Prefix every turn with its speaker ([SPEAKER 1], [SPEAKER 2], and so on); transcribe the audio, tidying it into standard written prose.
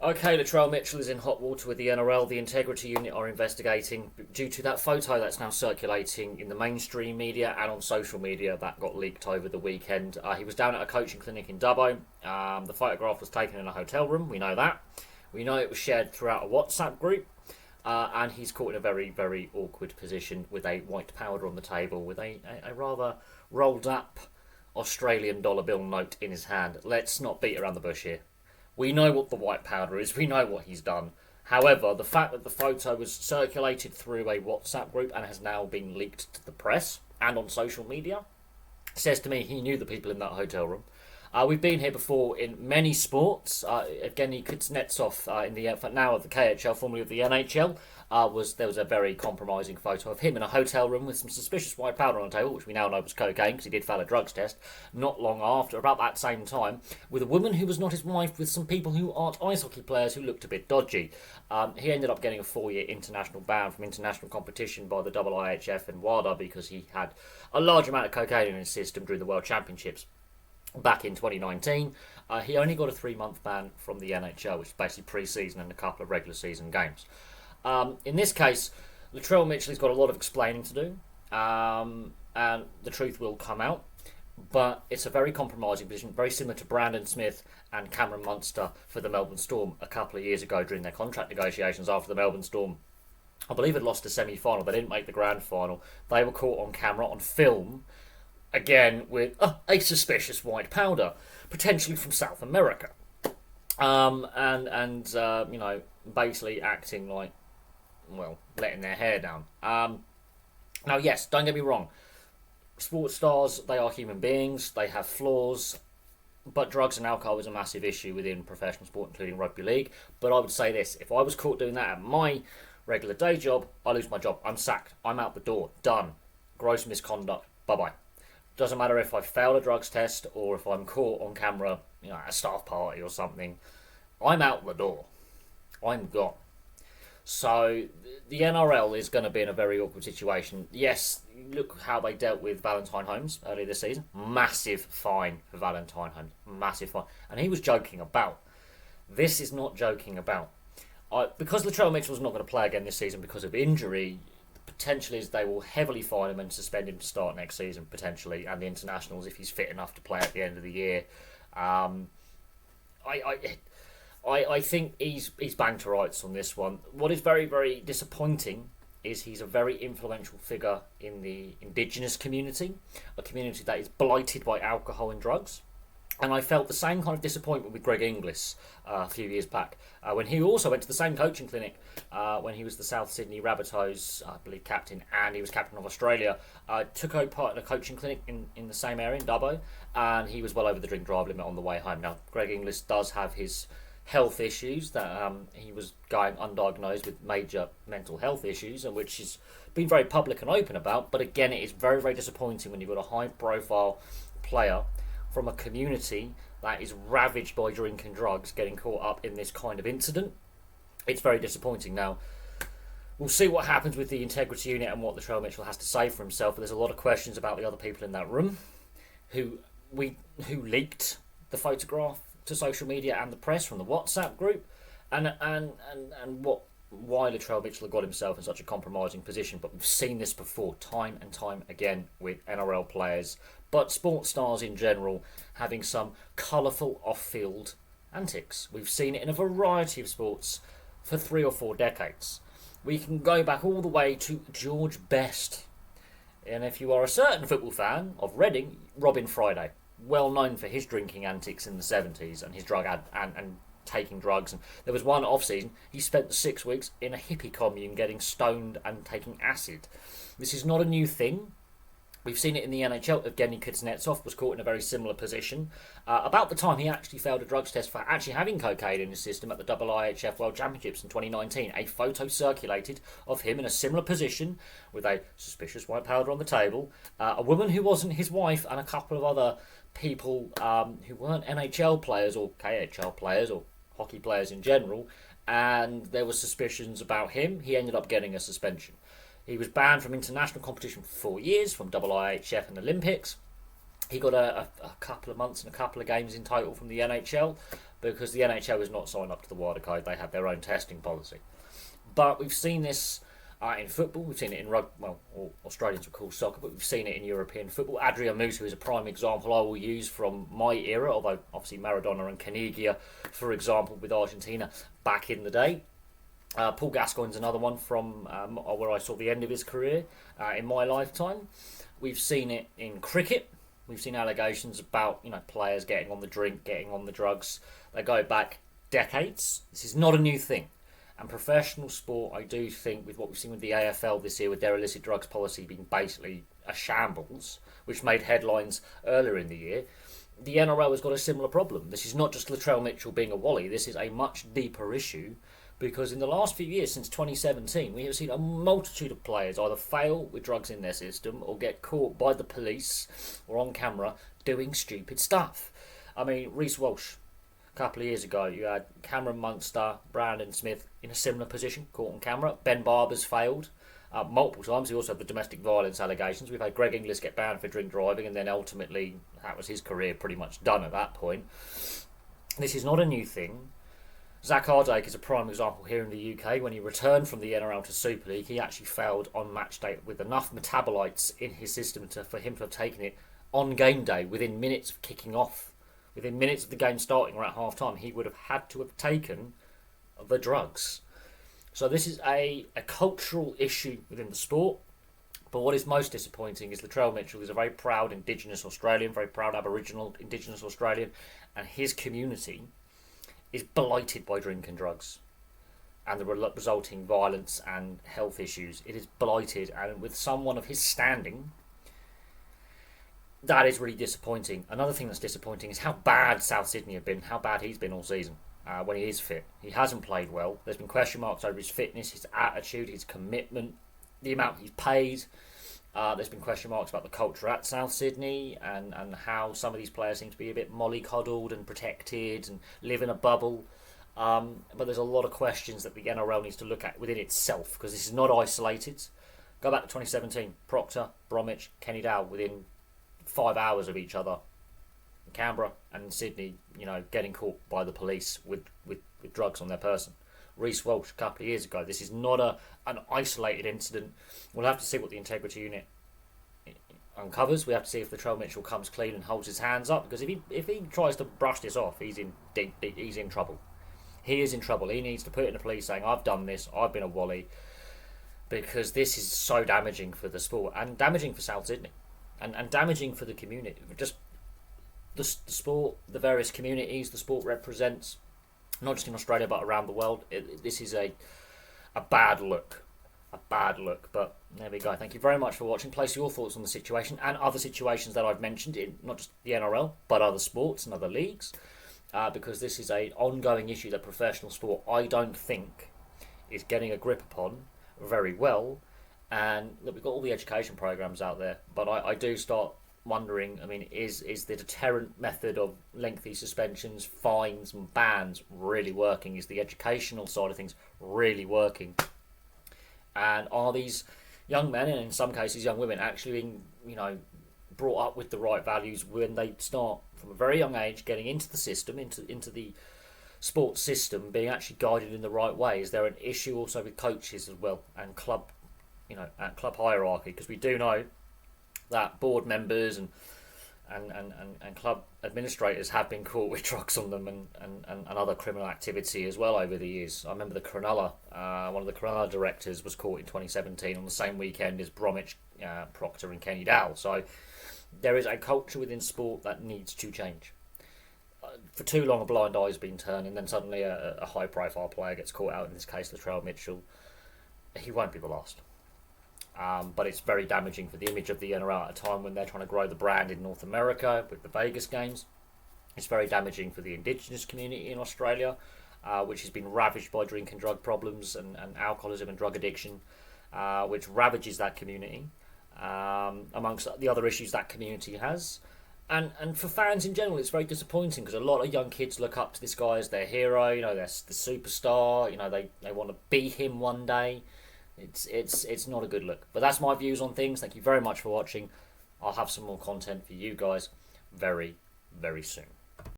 [SPEAKER 1] Okay, Latrell Mitchell is in hot water with the NRL. The integrity unit are investigating due to that photo that's now circulating in the mainstream media and on social media that got leaked over the weekend. He was down at a coaching clinic in Dubbo. The photograph was taken in a hotel room. We know that. We know it was shared throughout a WhatsApp group. And he's caught in a very, very awkward position with a white powder on the table with a rather rolled up Australian dollar bill note in his hand. Let's not beat around the bush here. We know what the white powder is. We know what he's done. However, the fact that the photo was circulated through a WhatsApp group and has now been leaked to the press and on social media says to me he knew the people in that hotel room. We've been here before in many sports. Evgeny Kuznetsov in the now of the KHL, formerly of the NHL, there was a very compromising photo of him in a hotel room with some suspicious white powder on the table, which we now know was cocaine because he did fail a drugs test. Not long after, about that same time, with a woman who was not his wife, with some people who aren't ice hockey players who looked a bit dodgy. He ended up getting a 4-year international ban from international competition by the IIHF and WADA because he had a large amount of cocaine in his system during the World Championships. Back in 2019, he only got a 3-month ban from the NHL, which is basically pre-season and a couple of regular season games. In this case, Latrell Mitchell has got a lot of explaining to do, and the truth will come out. But it's a very compromising position, very similar to Brandon Smith and Cameron Munster for the Melbourne Storm a couple of years ago during their contract negotiations after the Melbourne Storm, I believe, had lost a semi-final. They didn't make the grand final. They were caught on camera, on film, again with a suspicious white powder, potentially from South America, and basically acting like, well, letting their hair down. Now, yes, don't get me wrong. Sports stars, they are human beings. They have flaws, but drugs and alcohol is a massive issue within professional sport, including rugby league. But I would say this: if I was caught doing that at my regular day job, I lose my job. I'm sacked. I'm out the door. Done. Gross misconduct. Bye bye. Doesn't matter if I failed a drugs test or if I'm caught on camera, at a staff party or something. I'm out the door. I'm gone. So the NRL is going to be in a very awkward situation. Yes, look how they dealt with Valentine Holmes earlier this season. Massive fine for Valentine Holmes. Massive fine. And he was joking about. This is not joking about. Because Latrell Mitchell's not going to play again this season because of injury, potentially is they will heavily fine him and suspend him to start next season, potentially, and the internationals if he's fit enough to play at the end of the year. I think he's banged to rights on this one. What is very, very disappointing is he's a very influential figure in the Indigenous community, a community that is blighted by alcohol and drugs. And I felt the same kind of disappointment with Greg Inglis a few years back when he also went to the same coaching clinic when he was the South Sydney Rabbitohs, I believe, captain, and he was captain of Australia. Took part in a coaching clinic in the same area in Dubbo, and he was well over the drink drive limit on the way home. Now, Greg Inglis does have his health issues that he was going undiagnosed with major mental health issues, and which he's been very public and open about. But again, it is very, very disappointing when you've got a high-profile player from a community that is ravaged by drink and drugs getting caught up in this kind of incident. It's very disappointing. Now, we'll see what happens with the integrity unit and what Latrell Mitchell has to say for himself. But there's a lot of questions about the other people in that room who leaked the photograph to social media and the press from the WhatsApp group, and why Latrell Mitchell got himself in such a compromising position. But we've seen this before, time and time again, with NRL players, but sports stars in general, having some colourful off-field antics. We've seen it in a variety of sports for 3 or 4 decades. We can go back all the way to George Best. And if you are a certain football fan of Reading, Robin Friday, well known for his drinking antics in the 70s and his drug and taking drugs. And there was one off-season, he spent 6 weeks in a hippie commune getting stoned and taking acid. This is not a new thing. We've seen it in the NHL. Evgeny Kuznetsov was caught in a very similar position. About the time he actually failed a drugs test for actually having cocaine in his system at the IIHF World Championships in 2019. A photo circulated of him in a similar position with a suspicious white powder on the table. A woman who wasn't his wife and a couple of other people who weren't NHL players or KHL players or hockey players in general. And there were suspicions about him. He ended up getting a suspension. He was banned from international competition for 4 years, from IIHF and Olympics. He got a couple of months and a couple of games in total from the NHL because the NHL is not signed up to the wider code. They have their own testing policy. But we've seen this in football. We've seen it in rugby. Well, Australians would call soccer, but we've seen it in European football. Adrian Mutu is a prime example I will use from my era, although obviously Maradona and Canigia, for example, with Argentina back in the day. Paul Gascoigne's another one from where I saw the end of his career in my lifetime. We've seen it in cricket. We've seen allegations about players getting on the drink, getting on the drugs. They go back decades. This is not a new thing. And professional sport, I do think, with what we've seen with the AFL this year, with their illicit drugs policy being basically a shambles, which made headlines earlier in the year, the NRL has got a similar problem. This is not just Latrell Mitchell being a wally. This is a much deeper issue because in the last few years, since 2017, we have seen a multitude of players either fail with drugs in their system or get caught by the police or on camera doing stupid stuff. I mean, Reece Walsh, a couple of years ago, you had Cameron Munster, Brandon Smith in a similar position, caught on camera. Ben Barber's failed multiple times. He also had the domestic violence allegations. We've had Greg Inglis get banned for drink driving, and then ultimately that was his career pretty much done at that point. This is not a new thing. Zach Ardake is a prime example here in the UK. When he returned from the NRL to Super League, he actually failed on match day with enough metabolites in his system for him to have taken it on game day within minutes of kicking off. Within minutes of the game starting or at half time, he would have had to have taken the drugs. So this is a cultural issue within the sport. But what is most disappointing is Latrell Mitchell is a very proud Indigenous Australian, very proud Aboriginal Indigenous Australian, and his community is blighted by drink and drugs and the resulting violence and health issues. It is blighted, and with someone of his standing, that is really disappointing. Another thing that's disappointing is how bad South Sydney have been, how bad he's been all season when he is fit. He hasn't played well. There's been question marks over his fitness, his attitude, his commitment, the amount he's paid. There's been question marks about the culture at South Sydney and how some of these players seem to be a bit mollycoddled and protected and live in a bubble. But there's a lot of questions that the NRL needs to look at within itself because this is not isolated. Go back to 2017, Proctor, Bromwich, Kenny Dow within 5 hours of each other. Canberra and Sydney, getting caught by the police with drugs on their person. Reece Walsh a couple of years ago. This is not an isolated incident. We'll have to see what the integrity unit uncovers. We have to see if Latrell Mitchell comes clean and holds his hands up, because if he tries to brush this off, he's in trouble. He is in trouble. He needs to put it in the police saying, I've done this, I've been a wally, because this is so damaging for the sport and damaging for South Sydney and damaging for the community. Just the sport, the various communities the sport represents, not just in Australia but around the world. This is a bad look. A bad look. But there we go. Thank you very much for watching. Place your thoughts on the situation and other situations that I've mentioned in not just the NRL but other sports and other leagues, because this is an ongoing issue that professional sport, I don't think, is getting a grip upon very well. And look, we've got all the education programs out there, but I do start wondering, is the deterrent method of lengthy suspensions, fines and bans really working? Is the educational side of things really working? And are these young men, and in some cases young women, actually being, brought up with the right values when they start from a very young age getting into the system, into the sports system, being actually guided in the right way? Is there an issue also with coaches as well and club, at club hierarchy? Because we do know that board members and club administrators have been caught with drugs on them and other criminal activity as well over the years. I remember one of the Cronulla directors was caught in 2017 on the same weekend as Bromwich, Proctor and Kenny Dow. So there is a culture within sport that needs to change. For too long a blind eye has been turned, and then suddenly a high profile player gets caught out, in this case Latrell Mitchell. He won't be the last. But it's very damaging for the image of the NRL at a time when they're trying to grow the brand in North America with the Vegas games. It's very damaging for the Indigenous community in Australia, which has been ravaged by drink and drug problems and alcoholism and drug addiction, which ravages that community, amongst the other issues that community has. And for fans in general, it's very disappointing because a lot of young kids look up to this guy as their hero. They're the superstar. They want to be him one day. It's not a good look. But that's my views on things. Thank you very much for watching. I'll have some more content for you guys very, very soon.